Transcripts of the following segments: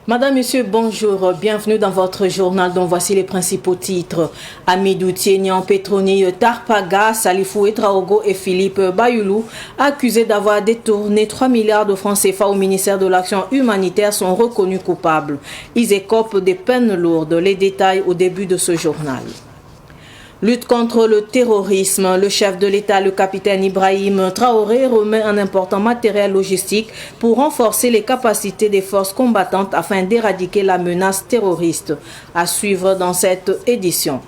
Madame, Monsieur, bonjour. Bienvenue dans votre journal dont voici les principaux titres. Amidou Tienian, Petroni Tarpaga, Salifou Etraogo et Philippe Bayoulou, accusés d'avoir détourné 3 milliards de francs CFA au ministère de l'Action humanitaire, sont reconnus coupables. Ils écopent des peines lourdes. Les détails au début de ce journal. Lutte contre le terrorisme. Le chef de l'État, le capitaine Ibrahim Traoré, remet un important matériel logistique pour renforcer les capacités des forces combattantes afin d'éradiquer la menace terroriste. À suivre dans cette édition.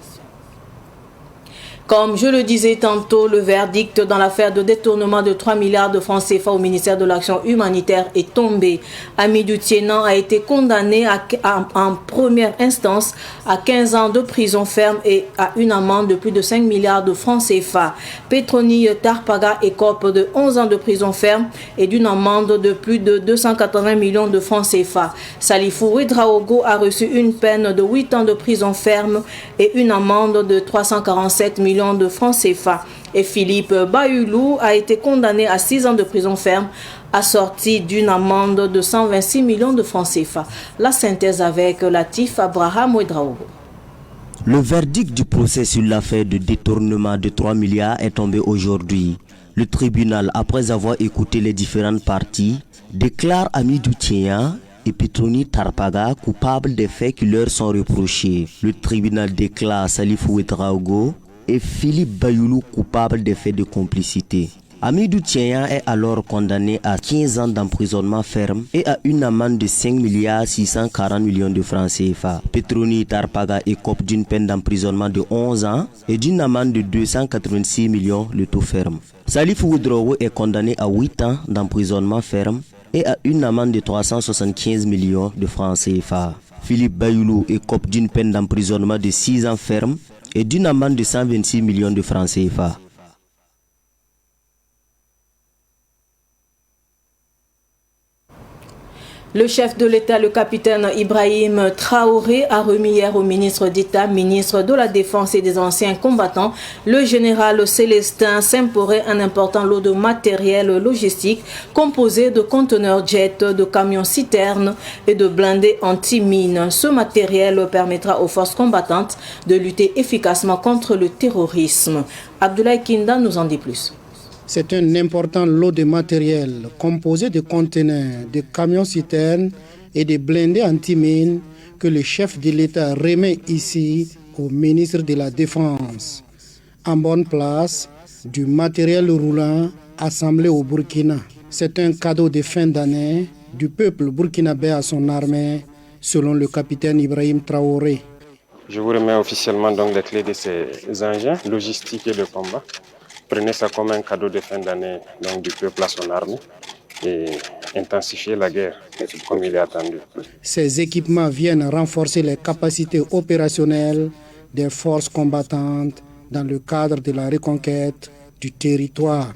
Comme je le disais tantôt, le verdict dans l'affaire de détournement de 3 milliards de francs CFA au ministère de l'Action humanitaire est tombé. Amidou Tienian a été condamné en première instance à 15 ans de prison ferme et à une amende de plus de 5 milliards de francs CFA. Petroni Tarpaga écope de 11 ans de prison ferme et d'une amende de plus de 280 millions de francs CFA. Salifou Etraogo a reçu une peine de 8 ans de prison ferme et une amende de 347 millions de francs CFA. Et Philippe Bayoulou a été condamné à 6 ans de prison ferme assorti d'une amende de 126 millions de francs CFA. La synthèse avec Latif Abraham Ouedraogo. Le verdict du procès sur l'affaire de détournement de 3 milliards est tombé aujourd'hui. Le tribunal, après avoir écouté les différentes parties, déclare Amidou Tienian et Petroni Tarpaga coupables des faits qui leur sont reprochés. Le tribunal déclare Salifou Etraogo et Philippe Bayoulou coupable des faits de complicité. Amidou Tienian est alors condamné à 15 ans d'emprisonnement ferme et à une amende de 5 milliards 640 millions de francs CFA. Petroni Tarpaga écope d'une peine d'emprisonnement de 11 ans et d'une amende de 286 millions le tout ferme. Salifou Etraogo est condamné à 8 ans d'emprisonnement ferme et à une amende de 375 millions de francs CFA. Philippe Bayoulou écope d'une peine d'emprisonnement de 6 ans ferme et d'une amende de 126 millions de francs CFA. Le chef de l'État, le capitaine Ibrahim Traoré, a remis hier au ministre d'État, ministre de la Défense et des anciens combattants, le général Célestin Saint-Poré, un important lot de matériel logistique composé de conteneurs jet, de camions citernes et de blindés anti-mines. Ce matériel permettra aux forces combattantes de lutter efficacement contre le terrorisme. Abdoulaye Kinda nous en dit plus. C'est un important lot de matériel composé de conteneurs, de camions-citernes et de blindés anti-mines que le chef de l'État remet ici au ministre de la Défense. En bonne place, du matériel roulant assemblé au Burkina. C'est un cadeau de fin d'année du peuple burkinabé à son armée, selon le capitaine Ibrahim Traoré. Je vous remets officiellement donc les clés de ces engins logistiques et de combat. Prenez ça comme un cadeau de fin d'année du peuple à son armée et intensifier la guerre comme il est attendu. Ces équipements viennent renforcer les capacités opérationnelles des forces combattantes dans le cadre de la reconquête du territoire.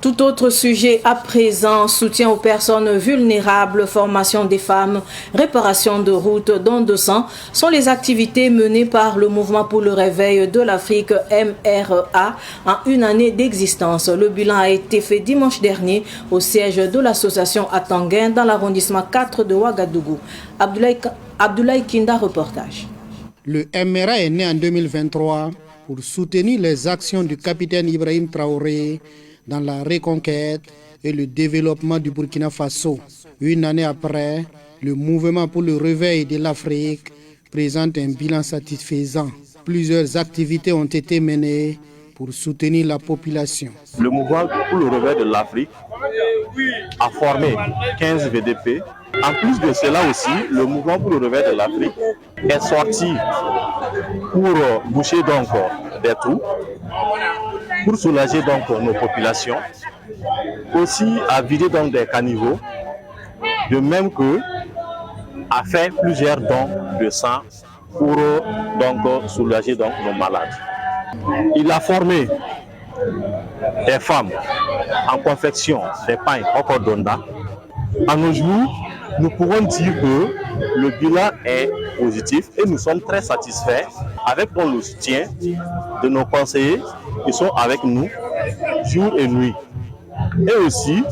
Tout autre sujet à présent, soutien aux personnes vulnérables, formation des femmes, réparation de routes, don de sang, sont les activités menées par le Mouvement pour le réveil de l'Afrique MRA en une année d'existence. Le bilan a été fait dimanche dernier au siège de l'association à Tanguin dans l'arrondissement 4 de Ouagadougou. Abdoulaye Kinda, reportage. Le MRA est né en 2023 pour soutenir les actions du capitaine Ibrahim Traoré dans la reconquête et le développement du Burkina Faso. Une année après, le mouvement pour le réveil de l'Afrique présente un bilan satisfaisant. Plusieurs activités ont été menées pour soutenir la population. Le mouvement pour le réveil de l'Afrique a formé 15 VDP. En plus de cela aussi, le mouvement pour le réveil de l'Afrique est sorti pour boucher donc des trous, pour soulager donc nos populations, aussi à vider donc des caniveaux, de même que à faire plusieurs dons de sang pour donc soulager donc nos malades. Il a formé des femmes en confection des pains au cordonda. À nos jours, nous pouvons dire que le bilan est positif et nous sommes très satisfaits avec le soutien de nos conseillers qui sont avec nous jour et nuit. Et aussi,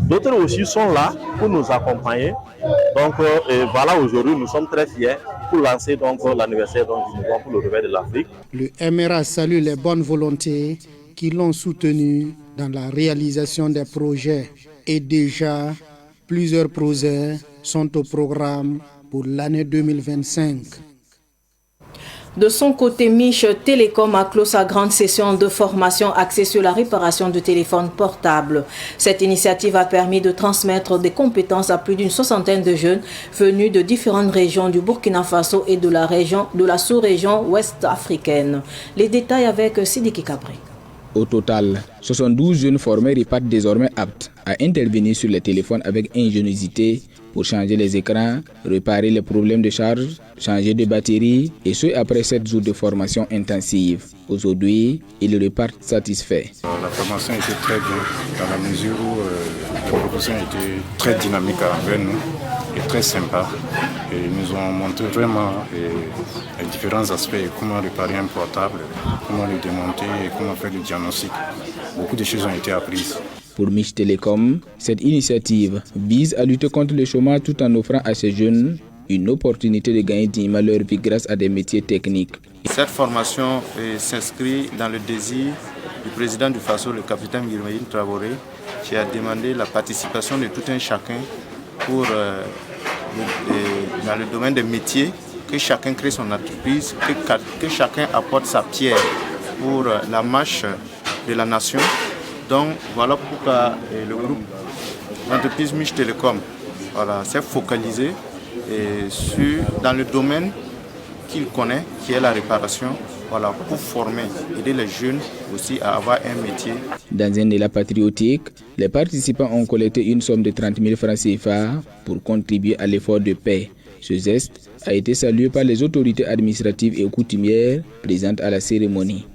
d'autres aussi sont là pour nous accompagner Donc voilà, aujourd'hui, nous sommes très fiers pour lancer donc l'anniversaire du mouvement pour le réveil de l'Afrique. Le MRA salue les bonnes volontés qui l'ont soutenu dans la réalisation des projets. Et déjà, plusieurs projets sont au programme pour l'année 2025. De son côté, Mich Télécom a clos sa grande session de formation axée sur la réparation de téléphones portables. Cette initiative a permis de transmettre des compétences à plus d'une soixantaine de jeunes venus de différentes régions du Burkina Faso et de la sous-région ouest africaine. Les détails avec Sidiki Kabri. Au total, 72 jeunes formés repartent désormais aptes à intervenir sur les téléphones avec ingéniosité pour changer les écrans, réparer les problèmes de charge, changer de batterie, et ce après 7 jours de formation intensive. Aujourd'hui, ils repartent satisfaits. La formation était très bien dans la mesure où les propositions étaient très dynamiques envers nous et très sympas. Et ils nous ont montré vraiment les différents aspects, comment réparer un portable, comment le démonter et comment faire le diagnostic. Beaucoup de choses ont été apprises. Pour Mich Télécom, cette initiative vise à lutter contre le chômage tout en offrant à ces jeunes une opportunité de gagner dignement leur vie grâce à des métiers techniques. Cette formation s'inscrit dans le désir du président du Faso, le capitaine Guilherme Traoré, qui a demandé la participation de tout un chacun pour, dans le domaine des métiers, que chacun crée son entreprise, que chacun apporte sa pierre pour la marche de la nation. Donc voilà pourquoi le groupe d'entreprise Mich Télécom s'est focalisé dans le domaine qu'il connaît, qui est la réparation, pour former, aider les jeunes aussi à avoir un métier. Dans un élan patriotique, les participants ont collecté une somme de 30 000 francs CFA pour contribuer à l'effort de paix. Ce geste a été salué par les autorités administratives et coutumières présentes à la cérémonie.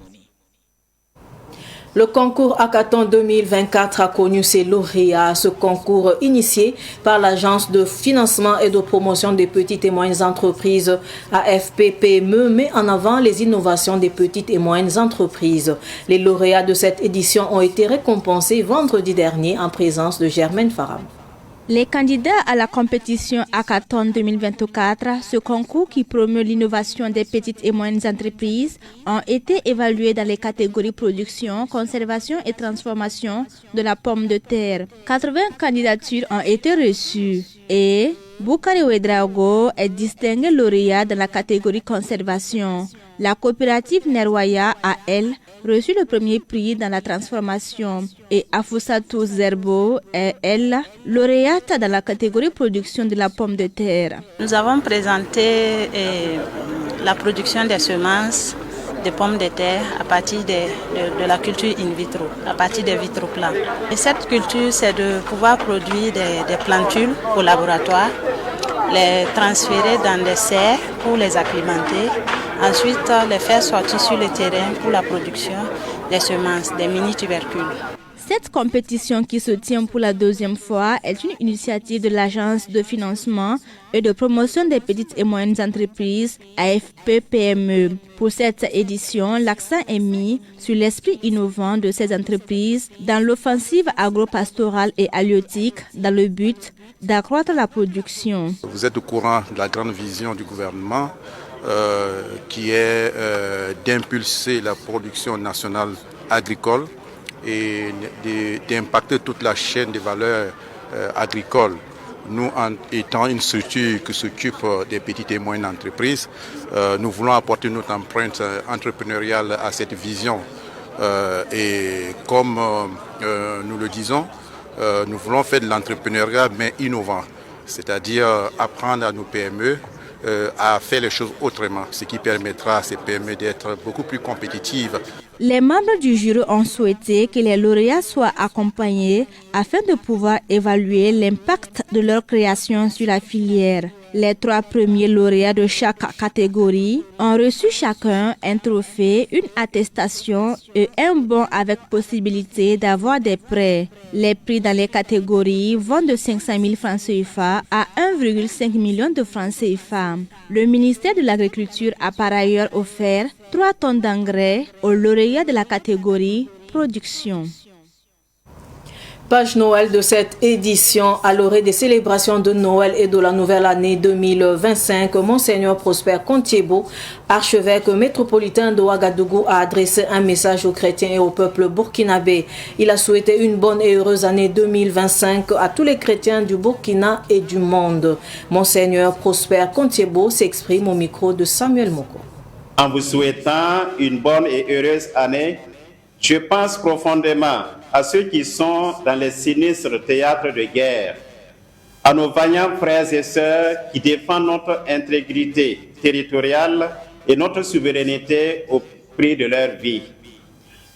Le concours Hackathon 2024 a connu ses lauréats. Ce concours initié par l'Agence de financement et de promotion des petites et moyennes entreprises AFP-PME met en avant les innovations des petites et moyennes entreprises. Les lauréats de cette édition ont été récompensés vendredi dernier en présence de Germaine Faram. Les candidats à la compétition Hackathon 2024, ce concours qui promeut l'innovation des petites et moyennes entreprises, ont été évalués dans les catégories production, conservation et transformation de la pomme de terre. 80 candidatures ont été reçues et Boukari Ouedraogo est distingué lauréat dans la catégorie conservation. La coopérative Nerwaya a, elle, reçu le premier prix dans la transformation et Afousatou Zerbo est, elle, lauréate dans la catégorie production de la pomme de terre. Nous avons présenté la production des semences de pommes de terre à partir de la culture in vitro, à partir des vitroplans. Et cette culture, c'est de pouvoir produire des plantules au laboratoire, les transférer dans des serres pour les acclimater, ensuite les faire sortir sur le terrain pour la production des semences, des mini-tubercules. Cette compétition qui se tient pour la deuxième fois est une initiative de l'Agence de financement et de promotion des petites et moyennes entreprises AFP-PME. Pour cette édition, l'accent est mis sur l'esprit innovant de ces entreprises dans l'offensive agro-pastorale et halieutique dans le but d'accroître la production. Vous êtes au courant de la grande vision du gouvernement qui est d'impulser la production nationale agricole et d'impacter toute la chaîne de valeur agricole. Nous, en étant une structure qui s'occupe des petites et moyennes entreprises, nous voulons apporter notre empreinte entrepreneuriale à cette vision. Et comme nous le disons, nous voulons faire de l'entrepreneuriat mais innovant, c'est-à-dire apprendre à nos PME à faire les choses autrement, ce qui permettra à ces PME d'être beaucoup plus compétitives. Les membres du jury ont souhaité que les lauréats soient accompagnés afin de pouvoir évaluer l'impact de leur création sur la filière. Les 3 premiers lauréats de chaque catégorie ont reçu chacun un trophée, une attestation et un bon avec possibilité d'avoir des prêts. Les prix dans les catégories vont de 500 000 francs CFA à 1,5 million de francs CFA. Le ministère de l'Agriculture a par ailleurs offert 3 tonnes d'engrais aux lauréats de la catégorie production. Page Noël de cette édition à l'orée des célébrations de Noël et de la nouvelle année 2025. Monseigneur Prosper Contiebo, archevêque métropolitain de Ouagadougou, a adressé un message aux chrétiens et au peuple burkinabé. Il a souhaité une bonne et heureuse année 2025 à tous les chrétiens du Burkina et du monde. Monseigneur Prosper Contiebo s'exprime au micro de Samuel Moko. En vous souhaitant une bonne et heureuse année, je pense profondément à ceux qui sont dans les sinistres théâtres de guerre, à nos vaillants frères et sœurs qui défendent notre intégrité territoriale et notre souveraineté au prix de leur vie.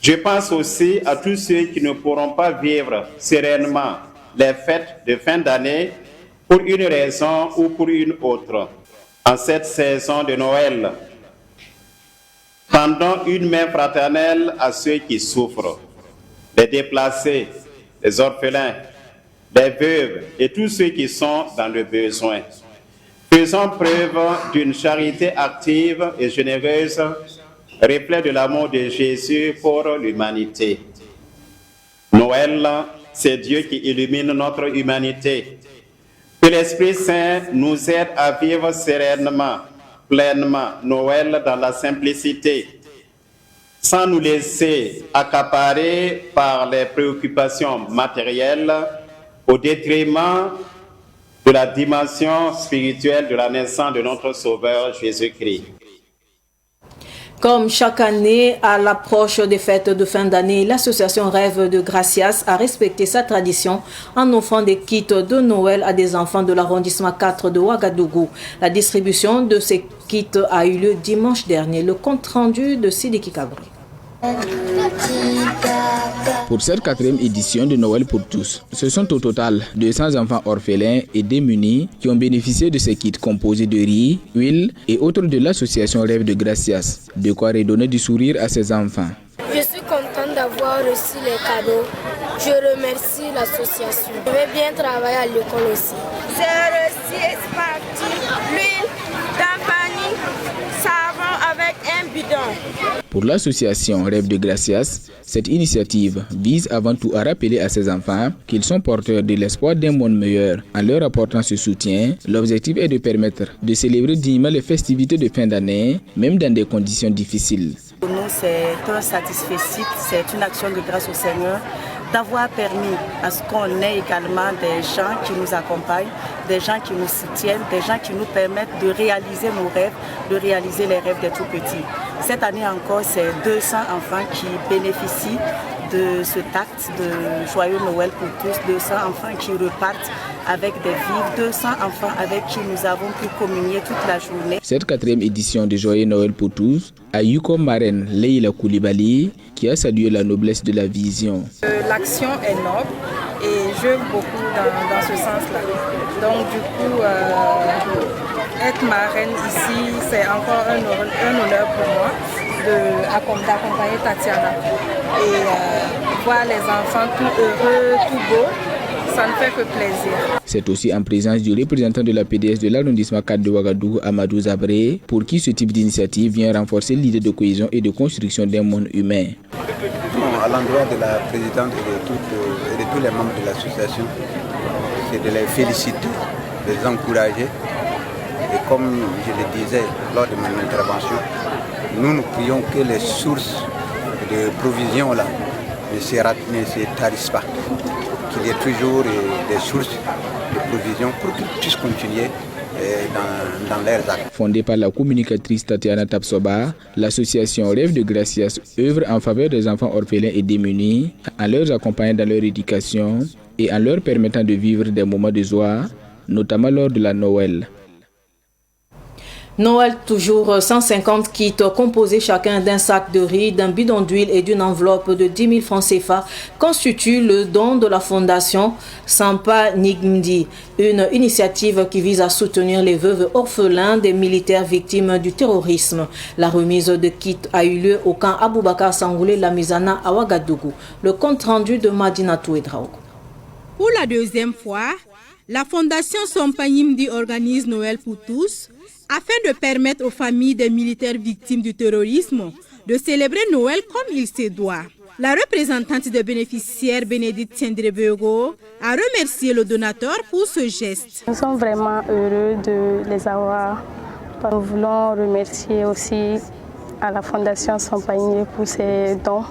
Je pense aussi à tous ceux qui ne pourront pas vivre sereinement les fêtes de fin d'année pour une raison ou pour une autre. En cette saison de Noël, tendons une main fraternelle à ceux qui souffrent, les déplacés, les orphelins, les veuves et tous ceux qui sont dans le besoin. Faisons preuve d'une charité active et généreuse, reflet de l'amour de Jésus pour l'humanité. Noël, c'est Dieu qui illumine notre humanité. Que l'Esprit Saint nous aide à vivre sereinement, pleinement Noël dans la simplicité, sans nous laisser accaparer par les préoccupations matérielles au détriment de la dimension spirituelle de la naissance de notre Sauveur Jésus-Christ. Comme chaque année, à l'approche des fêtes de fin d'année, l'association Rêve de Gracias a respecté sa tradition en offrant des kits de Noël à des enfants de l'arrondissement 4 de Ouagadougou. La distribution de ces kits a eu lieu dimanche dernier. Le compte rendu de Sidiki Kabri. Pour cette 4e édition de Noël pour tous, ce sont au total 200 enfants orphelins et démunis qui ont bénéficié de ces kits composés de riz, huile et autres de l'association Rêve de Gracias, de quoi redonner du sourire à ces enfants. Je suis contente d'avoir reçu les cadeaux. Je remercie l'association. Je vais bien travailler à l'école aussi. J'ai reçu parti, l'huile, d'ampani, savon avec un bidon. Pour l'association Rêve de Gracias, cette initiative vise avant tout à rappeler à ces enfants qu'ils sont porteurs de l'espoir d'un monde meilleur. En leur apportant ce soutien, l'objectif est de permettre de célébrer dignement les festivités de fin d'année, même dans des conditions difficiles. Pour nous, c'est un satisfait, c'est une action de grâce au Seigneur d'avoir permis à ce qu'on ait également des gens qui nous accompagnent, des gens qui nous soutiennent, des gens qui nous permettent de réaliser nos rêves, de réaliser les rêves des tout-petits. Cette année encore, c'est 200 enfants qui bénéficient de ce acte de Joyeux Noël pour tous, 200 enfants qui repartent avec des vivres, 200 enfants avec qui nous avons pu communier toute la journée. Cette 4e édition de Joyeux Noël pour tous a eu comme marraine Leïla Koulibaly qui a salué la noblesse de la vision. L'action est noble et j'aime beaucoup dans ce sens-là. Donc du coup, être marraine ici, c'est encore un honneur pour moi d'accompagner Tatiana. Et voir les enfants tout heureux, tout beaux, ça ne fait que plaisir. C'est aussi en présence du représentant de la PDS de l'arrondissement 4 de Ouagadougou, Amadou Zabré, pour qui ce type d'initiative vient renforcer l'idée de cohésion et de construction d'un monde humain. À l'endroit de la présidente et de tous les membres de l'association, c'est de les féliciter, de les encourager. Et comme je le disais lors de mon intervention, nous prions que les sources de provision là ne se tarissent pas, qu'il y ait toujours des sources de provision pour qu'ils puissent continuer dans leurs actes. Fondée par la communicatrice Tatiana Tapsoba, l'association Rêve de Gracias œuvre en faveur des enfants orphelins et démunis, en leur accompagnant dans leur éducation et en leur permettant de vivre des moments de joie, notamment lors de la Noël. Noël, toujours 150 kits composés chacun d'un sac de riz, d'un bidon d'huile et d'une enveloppe de 10 000 francs CFA constituent le don de la fondation Sampa Nigmdi, une initiative qui vise à soutenir les veuves orphelins des militaires victimes du terrorisme. La remise de kits a eu lieu au camp Aboubakar Sangoulé Lamizana à Ouagadougou. Le compte rendu de Madina Touedraogo. Pour la 2e fois, la fondation Sampa Nigmdi organise Noël pour tous, afin de permettre aux familles des militaires victimes du terrorisme de célébrer Noël comme il se doit. La représentante des bénéficiaires, Bénédicte Tiendrebego, a remercié le donateur pour ce geste. Nous sommes vraiment heureux de les avoir. Nous voulons remercier aussi à la Fondation Sampagny pour ses dons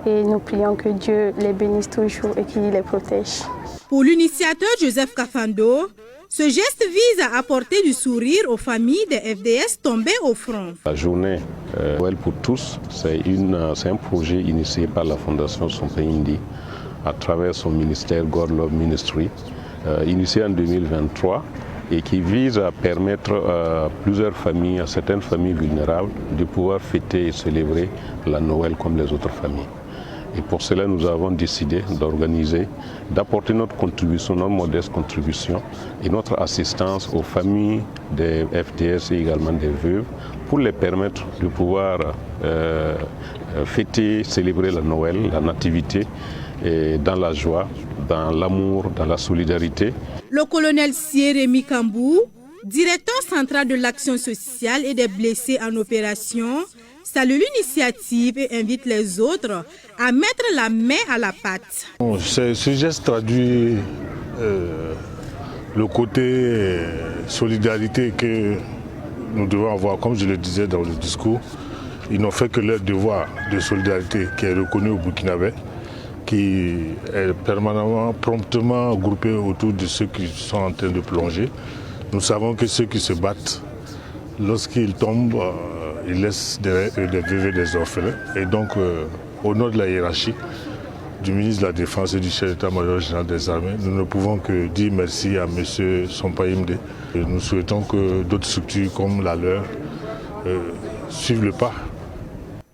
et nous prions que Dieu les bénisse toujours et qu'il les protège. Pour l'initiateur Joseph Kafando, ce geste vise à apporter du sourire aux familles des FDS tombées au front. La journée Noël pour tous, c'est un projet initié par la Fondation Sompayindi à travers son ministère God Love Ministry, initié en 2023 et qui vise à permettre à plusieurs familles, à certaines familles vulnérables, de pouvoir fêter et célébrer la Noël comme les autres familles. Et pour cela, nous avons décidé d'organiser, d'apporter notre contribution, notre modeste contribution et notre assistance aux familles des FDS et également des veuves pour les permettre de pouvoir fêter, célébrer la Noël, la nativité, et dans la joie, dans l'amour, dans la solidarité. Le colonel Rémi Kambou, directeur central de l'action sociale et des blessés en opération, salue l'initiative et invite les autres à mettre la main à la pâte. Ce geste traduit le côté solidarité que nous devons avoir. Comme je le disais dans le discours, ils n'ont fait que leur devoir de solidarité qui est reconnu au Burkinabé, qui est permanemment, promptement groupé autour de ceux qui sont en train de plonger. Nous savons que ceux qui se battent, lorsqu'ils tombent, ils laissent des veuves et des orphelins. Et donc, au nom de la hiérarchie, du ministre de la Défense et du chef d'état-major général des armées, nous ne pouvons que dire merci à M. Sompayimde. Et nous souhaitons que d'autres structures comme la leur suivent le pas.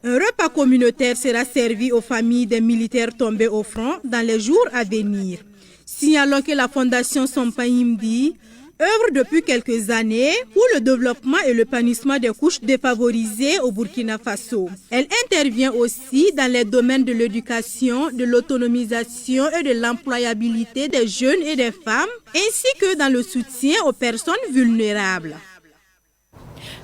Un repas communautaire sera servi aux familles des militaires tombés au front dans les jours à venir. Signalons que la Fondation Sompayimdi œuvre depuis quelques années pour le développement et l'épanouissement des couches défavorisées au Burkina Faso. Elle intervient aussi dans les domaines de l'éducation, de l'autonomisation et de l'employabilité des jeunes et des femmes, ainsi que dans le soutien aux personnes vulnérables.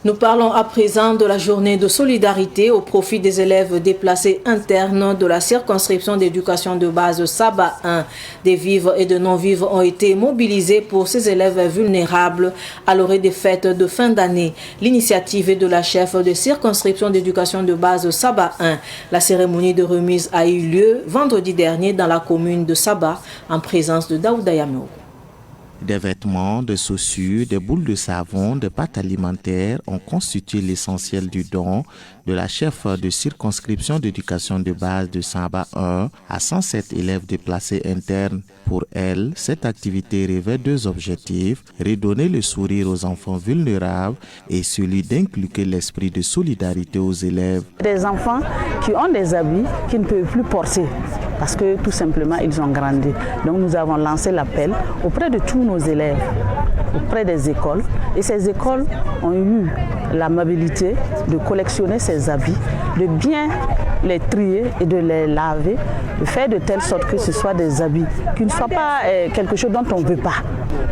Nous parlons à présent de la journée de solidarité au profit des élèves déplacés internes de la circonscription d'éducation de base Saba 1. Des vivres et de non-vivres ont été mobilisés pour ces élèves vulnérables à l'orée des fêtes de fin d'année. L'initiative est de la chef de circonscription d'éducation de base Saba 1. La cérémonie de remise a eu lieu vendredi dernier dans la commune de Saba en présence de Daouda Yameo. Des vêtements, des chaussures, des boules de savon, des pâtes alimentaires ont constitué l'essentiel du don de la chef de circonscription d'éducation de base de Saba 1 à 107 élèves déplacés internes. Pour elle, cette activité revêt deux objectifs, redonner le sourire aux enfants vulnérables et celui d'inculquer l'esprit de solidarité aux élèves. Des enfants qui ont des habits qu'ils ne peuvent plus porter parce que tout simplement ils ont grandi. Donc nous avons lancé l'appel auprès de tous nos élèves, auprès des écoles. Et ces écoles ont eu l'amabilité de collectionner ces habits, de bien les trier et de les laver, de faire de telle sorte que ce soit des habits qui ne soient pas quelque chose dont on ne veut pas.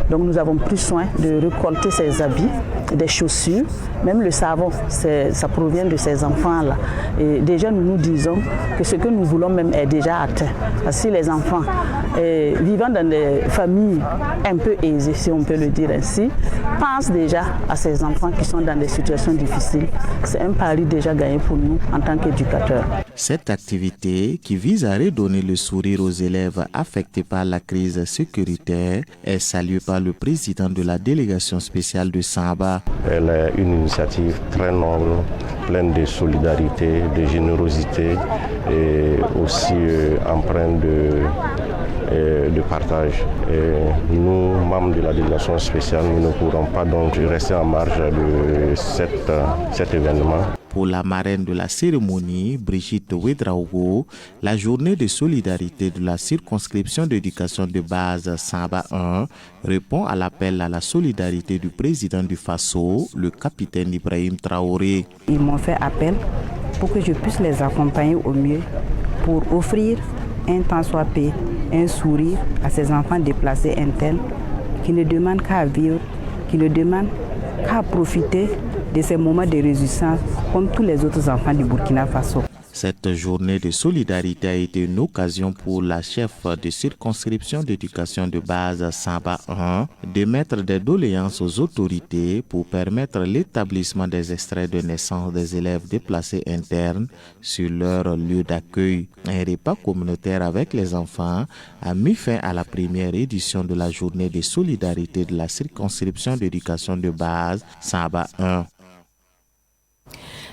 Donc nous avons pris soin de récolter ces habits, des chaussures, même le savon, ça provient de ces enfants-là. Et déjà nous nous disons que ce que nous voulons même est déjà atteint. Parce que si les enfants vivant dans des familles un peu aisées, si on peut le dire ainsi, pensent déjà à ces enfants qui sont dans des situations difficiles, c'est un pari déjà gagné pour nous en tant qu'éducateurs. Cette activité, qui vise à redonner le sourire aux élèves affectés par la crise sécuritaire, est saluée par le président de la délégation spéciale de Saba. Elle est une initiative très noble, pleine de solidarité, de générosité et aussi empreinte de partage. Et nous, membres de la délégation spéciale, nous ne pourrons pas donc rester en marge de cet événement. Pour la marraine de la cérémonie, Brigitte Ouedraogo, la journée de solidarité de la circonscription d'éducation de base Saba 1 répond à l'appel à la solidarité du président du Faso, le capitaine Ibrahim Traoré. Ils m'ont fait appel pour que je puisse les accompagner au mieux pour offrir un tant soit peu, un sourire à ces enfants déplacés internes qui ne demandent qu'à vivre, qui ne demandent qu'à profiter de ces moments de résistance comme tous les autres enfants du Burkina Faso. Cette journée de solidarité a été une occasion pour la chef de circonscription d'éducation de base Samba 1 de mettre des doléances aux autorités pour permettre l'établissement des extraits de naissance des élèves déplacés internes sur leur lieu d'accueil. Un repas communautaire avec les enfants a mis fin à la première édition de la journée de solidarité de la circonscription d'éducation de base Samba 1.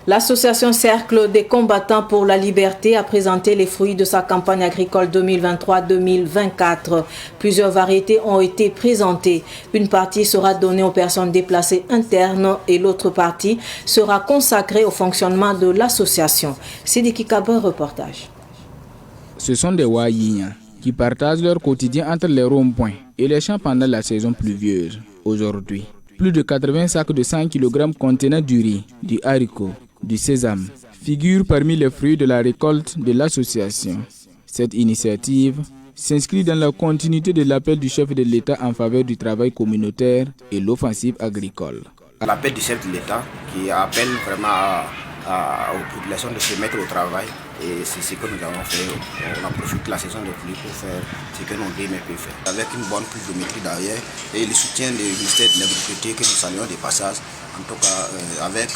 L'association Cercle des combattants pour la liberté a présenté les fruits de sa campagne agricole 2023-2024. Plusieurs variétés ont été présentées. Une partie sera donnée aux personnes déplacées internes et l'autre partie sera consacrée au fonctionnement de l'association. Sidiki Kaber, reportage. Ce sont des Wayiens qui partagent leur quotidien entre les ronds-points et les champs pendant la saison pluvieuse. Aujourd'hui, plus de 80 sacs de 100 kg contenant du riz, du haricot, du sésame figurent parmi les fruits de la récolte de l'association. Cette initiative s'inscrit dans la continuité de l'appel du chef de l'État en faveur du travail communautaire et l'offensive agricole. L'appel du chef de l'État qui appelle vraiment aux populations de se mettre au travail, et c'est ce que nous avons fait. On a profité de la saison de pluie pour faire ce que nos DME peuvent faire. Avec une bonne pluviométrie derrière et le soutien du ministère de l'Agriculture que nous saluons de passage, en tout cas avec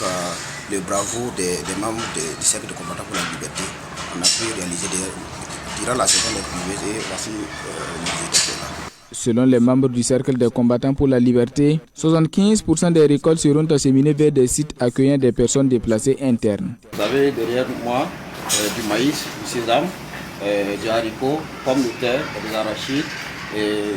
le bravo des membres du cercle de combattants pour la liberté, on a pu réaliser durant la saison de pluie et voici le résultat. Selon les membres du Cercle des combattants pour la liberté, 75% des récoltes seront acheminées vers des sites accueillant des personnes déplacées internes. Vous avez derrière moi du maïs, du sésame, du haricot, pommes de terre, des arachides et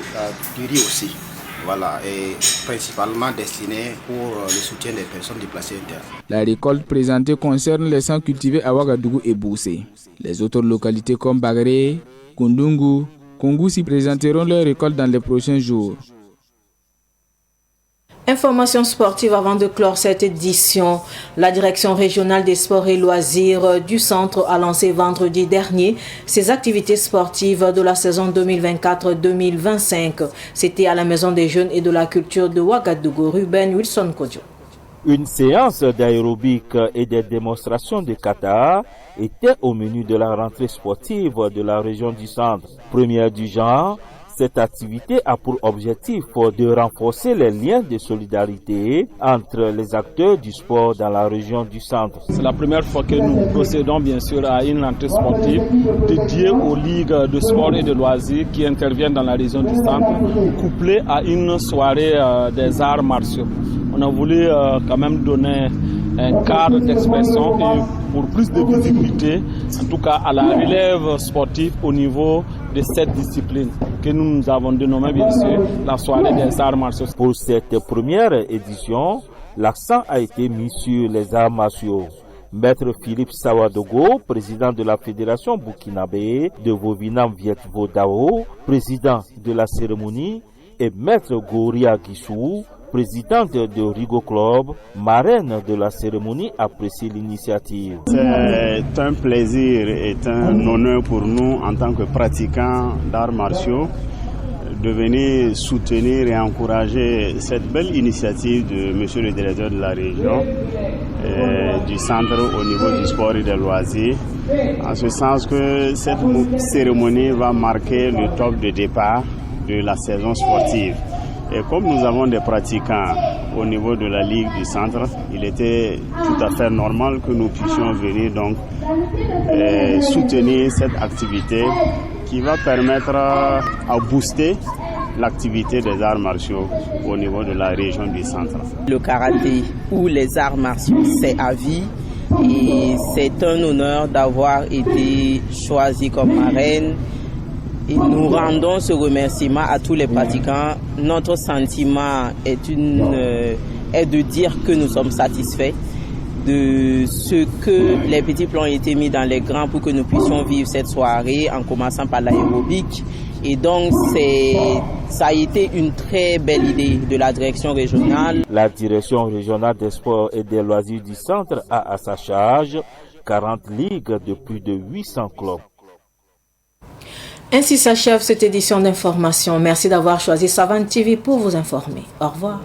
du riz aussi. Voilà, et principalement destiné pour le soutien des personnes déplacées internes. La récolte présentée concerne les champs cultivés à Ouagadougou et Boussé. Les autres localités comme Bagré, Kundungu, Kongoussi présenteront leur récolte dans les prochains jours. Information sportive avant de clore cette édition. La direction régionale des sports et loisirs du centre a lancé vendredi dernier ses activités sportives de la saison 2024-2025. C'était à la Maison des Jeunes et de la Culture de Ouagadougou. Ruben Wilson Kodjo. Une séance d'aérobic et des démonstrations de kata était au menu de la rentrée sportive de la région du centre. Première du genre, cette activité a pour objectif de renforcer les liens de solidarité entre les acteurs du sport dans la région du centre. C'est la première fois que nous procédons bien sûr à une rentrée sportive dédiée aux ligues de sport et de loisirs qui interviennent dans la région du centre, couplée à une soirée des arts martiaux. On a voulu quand même donner un cadre d'expression et pour plus de visibilité, en tout cas à la relève sportive au niveau de cette discipline que nous avons dénommée bien sûr la soirée des arts martiaux. Pour cette première édition, l'accent a été mis sur les arts martiaux. Maître Philippe Sawadogo, président de la Fédération burkinabé de Vovinam Vietvo Dao, président de la cérémonie, et Maître Goria Guissou, présidente de Rigo Club, marraine de la cérémonie, apprécie l'initiative. C'est un plaisir et un honneur pour nous en tant que pratiquants d'arts martiaux de venir soutenir et encourager cette belle initiative de monsieur le directeur de la région du centre au niveau du sport et des loisirs, en ce sens que cette cérémonie va marquer le top de départ de la saison sportive. Et comme nous avons des pratiquants au niveau de la Ligue du Centre, il était tout à fait normal que nous puissions venir donc soutenir cette activité qui va permettre à booster l'activité des arts martiaux au niveau de la région du Centre. Le karaté ou les arts martiaux, c'est à vie et c'est un honneur d'avoir été choisi comme marraine. Et nous rendons ce remerciement à tous les pratiquants. Notre sentiment est de dire que nous sommes satisfaits de ce que les petits plans ont été mis dans les grands pour que nous puissions vivre cette soirée en commençant par l'aérobic. Et donc ça a été une très belle idée de la direction régionale. La direction régionale des sports et des loisirs du centre a à sa charge 40 ligues de plus de 800 clubs. Ainsi s'achève cette édition d'information. Merci d'avoir choisi Savane TV pour vous informer. Au revoir.